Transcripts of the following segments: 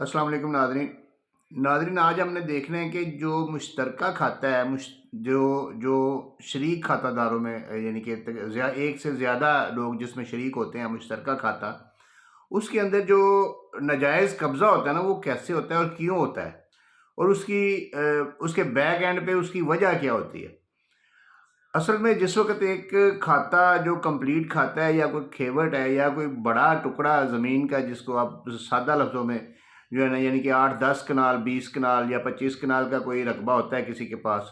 السلام علیکم ناظرین آج ہم نے دیکھنا ہے کہ جو مشترکہ کھاتا ہے جو شریک کھاتہ داروں میں یعنی کہ ایک سے زیادہ لوگ جس میں شریک ہوتے ہیں مشترکہ کھاتہ، اس کے اندر جو ناجائز قبضہ ہوتا ہے نا وہ کیسے ہوتا ہے اور کیوں ہوتا ہے، اور اس کے بیک اینڈ پہ اس کی وجہ کیا ہوتی ہے۔ اصل میں جس وقت ایک کھاتا جو کمپلیٹ کھاتا ہے یا کوئی کھیوٹ ہے یا کوئی بڑا ٹکڑا زمین کا، جس کو آپ سادہ لفظوں میں جو ہے نا یعنی کہ 8-10 کنال 20 کنال یا 25 کنال کا کوئی رقبہ ہوتا ہے کسی کے پاس،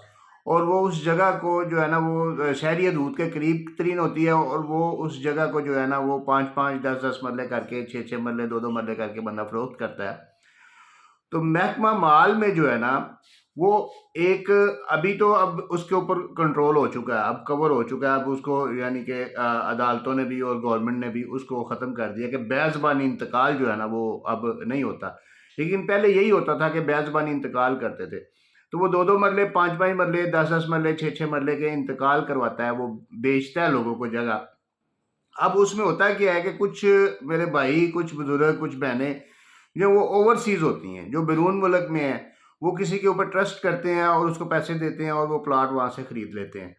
اور وہ اس جگہ کو جو ہے نا وہ شہری حدود کے قریب ترین ہوتی ہے، اور وہ اس جگہ کو جو ہے نا وہ 5-5 10-10 مرلے کر کے 6-6 مرلے 2-2 مرلے کر کے بندہ فروخت کرتا ہے۔ تو محکمہ مال میں جو ہے نا وہ ایک ابھی تو اب اس کے اوپر کنٹرول ہو چکا ہے، اب کور ہو چکا ہے، اب اس کو یعنی کہ عدالتوں نے بھی اور گورنمنٹ نے بھی اس کو ختم کر دیا کہ بے زبانی انتقال جو ہے نا وہ اب نہیں ہوتا، لیکن پہلے یہی ہوتا تھا کہ بے زبانی انتقال کرتے تھے، تو وہ 2-2 مرلے 5-5 مرلے 10-10 مرلے 6-6 مرلے کے انتقال کرواتا ہے، وہ بیچتا ہے لوگوں کو جگہ۔ اب اس میں ہوتا کیا ہے کہ کچھ میرے بھائی، کچھ بزرگ، کچھ بہنیں جو وہ اوورسیز ہوتی ہیں، جو بیرون ملک میں ہیں، وہ کسی کے اوپر ٹرسٹ کرتے ہیں اور اس کو پیسے دیتے ہیں اور وہ پلاٹ وہاں سے خرید لیتے ہیں۔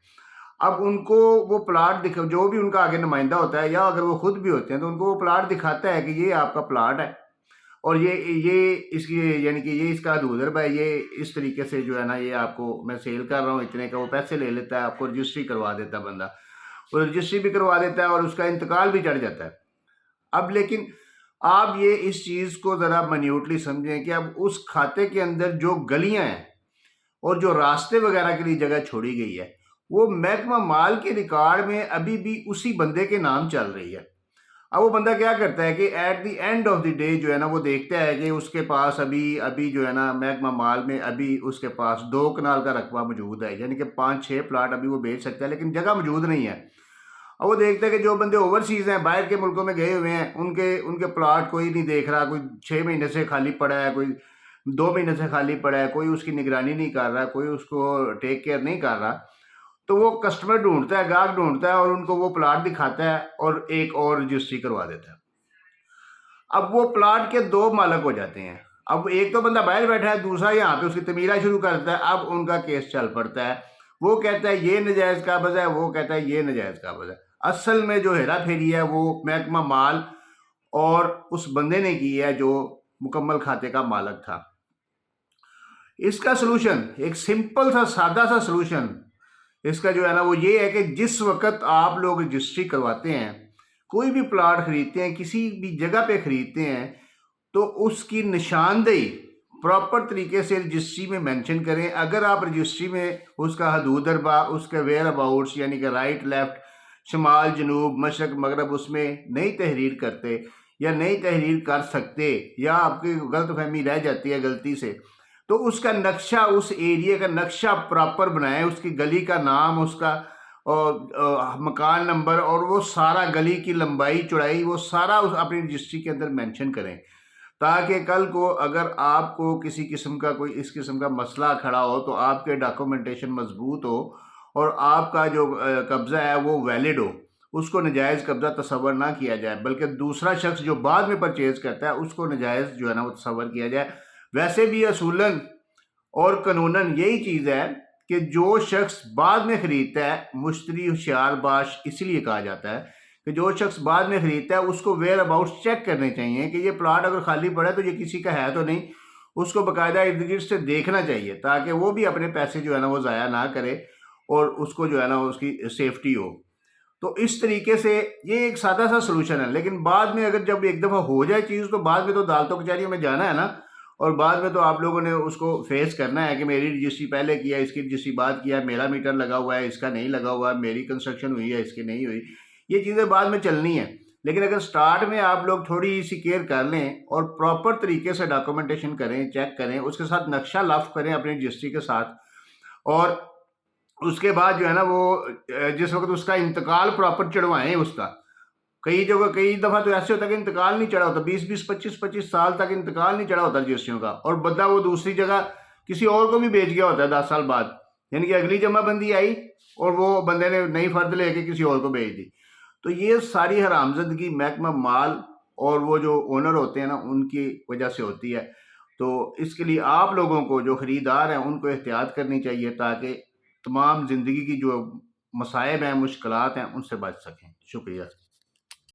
اب ان کو وہ پلاٹ جو بھی ان کا آگے نمائندہ ہوتا ہے یا اگر وہ خود بھی ہوتے ہیں تو ان کو وہ پلاٹ دکھاتا ہے کہ یہ آپ کا پلاٹ ہے، اور یہ اس کی یعنی کہ یہ اس کا حدود ہے، یہ اس طریقے سے جو ہے نا یہ آپ کو میں سیل کر رہا ہوں اتنے کا، وہ پیسے لے لیتا ہے، آپ کو رجسٹری کروا دیتا ہے بندہ، وہ رجسٹری بھی کروا دیتا ہے اور اس کا انتقال بھی چڑھ جاتا ہے۔ اب لیکن آپ یہ اس چیز کو ذرا منیوٹلی سمجھیں کہ اب اس کھاتے کے اندر جو گلیاں ہیں اور جو راستے وغیرہ کے لیے جگہ چھوڑی گئی ہے وہ محکمہ مال کے ریکارڈ میں ابھی بھی اسی بندے کے نام چل رہی ہے۔ اب وہ بندہ کیا کرتا ہے کہ at the end of the day جو ہے نا وہ دیکھتا ہے کہ اس کے پاس ابھی جو ہے نا محکمہ مال میں ابھی اس کے پاس 2 کنال کا رقبہ موجود ہے، یعنی کہ 5-6 پلاٹ ابھی وہ بیچ سکتا ہے لیکن جگہ موجود نہیں ہے۔ اور وہ دیکھتا ہے کہ جو بندے اوورسیز ہیں، باہر کے ملکوں میں گئے ہوئے ہیں، ان کے پلاٹ کوئی نہیں دیکھ رہا، کوئی 6 مہینے سے خالی پڑا ہے، کوئی 2 مہینے سے خالی پڑا ہے، کوئی اس کی نگرانی نہیں کر رہا، کوئی اس کو ٹیک کیئر نہیں کر رہا، تو وہ کسٹمر ڈھونڈتا ہے، گاہک ڈھونڈتا ہے اور ان کو وہ پلاٹ دکھاتا ہے اور ایک اور رجسٹری کروا دیتا ہے۔ اب وہ پلاٹ کے 2 مالک ہو جاتے ہیں، اب ایک تو بندہ باہر بیٹھا ہے، دوسرا یہاں پہ اس کی تعمیرہ شروع کرتا ہے۔ اب ان کا کیس چل پڑتا ہے، وہ کہتا ہے یہ ناجائز قابض ہے، وہ کہتا ہے یہ ناجائز قابض ہے۔ اصل میں جو ہیرا پھیری ہے وہ محکمہ مال اور اس بندے نے کی ہے جو مکمل کھاتے کا مالک تھا۔ اس کا سلوشن ایک سمپل سا سادہ سا سلوشن اس کا جو ہے نا وہ یہ ہے کہ جس وقت آپ لوگ رجسٹری کرواتے ہیں، کوئی بھی پلاٹ خریدتے ہیں، کسی بھی جگہ پہ خریدتے ہیں، تو اس کی نشاندہی پراپر طریقے سے رجسٹری میں مینشن کریں۔ اگر آپ رجسٹری میں اس کا حدود اربا، اس کے ویئر اباؤٹس یعنی کہ رائٹ لیفٹ، شمال جنوب مشرق مغرب اس میں نئی تحریر کرتے یا نئی تحریر کر سکتے، یا آپ کی غلط فہمی رہ جاتی ہے غلطی سے، تو اس کا نقشہ، اس ایریے کا نقشہ پراپر بنائیں، اس کی گلی کا نام، اس کا مکان نمبر اور وہ سارا گلی کی لمبائی چوڑائی وہ سارا اپنی رجسٹری کے اندر مینشن کریں، تاکہ کل کو اگر آپ کو کسی قسم کا کوئی اس قسم کا مسئلہ کھڑا ہو تو آپ کے ڈاکومنٹیشن مضبوط ہو اور آپ کا جو قبضہ ہے وہ ویلڈ ہو، اس کو ناجائز قبضہ تصور نہ کیا جائے، بلکہ دوسرا شخص جو بعد میں پرچیز کرتا ہے اس کو ناجائز جو ہے نا وہ تصور کیا جائے۔ ویسے بھی اصولاً اور قانوناً یہی چیز ہے کہ جو شخص بعد میں خریدتا ہے، مشتری ہوشیار باش اس لیے کہا جاتا ہے کہ جو شخص بعد میں خریدتا ہے اس کو ویئر اباؤٹس چیک کرنے چاہیے کہ یہ پلاٹ اگر خالی پڑا ہے تو یہ کسی کا ہے تو نہیں، اس کو باقاعدہ ارد گرد سے دیکھنا چاہیے تاکہ وہ بھی اپنے پیسے جو ہے نا وہ ضائع نہ کرے اور اس کو جو ہے نا اس کی سیفٹی ہو۔ تو اس طریقے سے یہ ایک سادہ سا سلوشن ہے، لیکن بعد میں اگر جب ایک دفعہ ہو جائے چیز تو بعد میں تو عدالتوں کچہریوں میں جانا ہے نا، اور بعد میں تو آپ لوگوں نے اس کو فیس کرنا ہے کہ میری رجسٹری پہلے کیا، اس کی رجسٹری بعد کیا، میرا میٹر لگا ہوا ہے، اس کا نہیں لگا ہوا ہے، میری کنسٹرکشن ہوئی ہے، اس کی نہیں ہوئی، یہ چیزیں بعد میں چلنی ہیں۔ لیکن اگر سٹارٹ میں آپ لوگ تھوڑی سی کیئر کر لیں اور پراپر طریقے سے ڈاکومنٹیشن کریں، چیک کریں، اس کے ساتھ نقشہ لفٹ کریں اپنی رجسٹری کے ساتھ، اور اس کے بعد جو ہے نا وہ جس وقت اس کا انتقال پراپر چڑھوائیں، اس کا کئی دفعہ تو ایسے ہوتا ہے کہ انتقال نہیں چڑھا ہوتا، 20 25 سال تک انتقال نہیں چڑھا ہوتا رجسٹریوں کا، اور بندہ وہ دوسری جگہ کسی اور کو بھی بیچ گیا ہوتا ہے 10 سال بعد، یعنی کہ اگلی جمع بندی آئی اور وہ بندے نے نئی فرد لے کے کسی اور کو بیچ دی۔ تو یہ ساری حرامزدگی محکمہ مال اور وہ جو اونر ہوتے ہیں نا ان کی وجہ سے ہوتی ہے. تو اس کے لیے آپ لوگوں کو جو خریدار ہیں ان کو احتیاط کرنی چاہیے تاکہ تمام زندگی کی جو مصائب ہیں مشکلات ہیں ان سے بچ سکیں. شکریہ.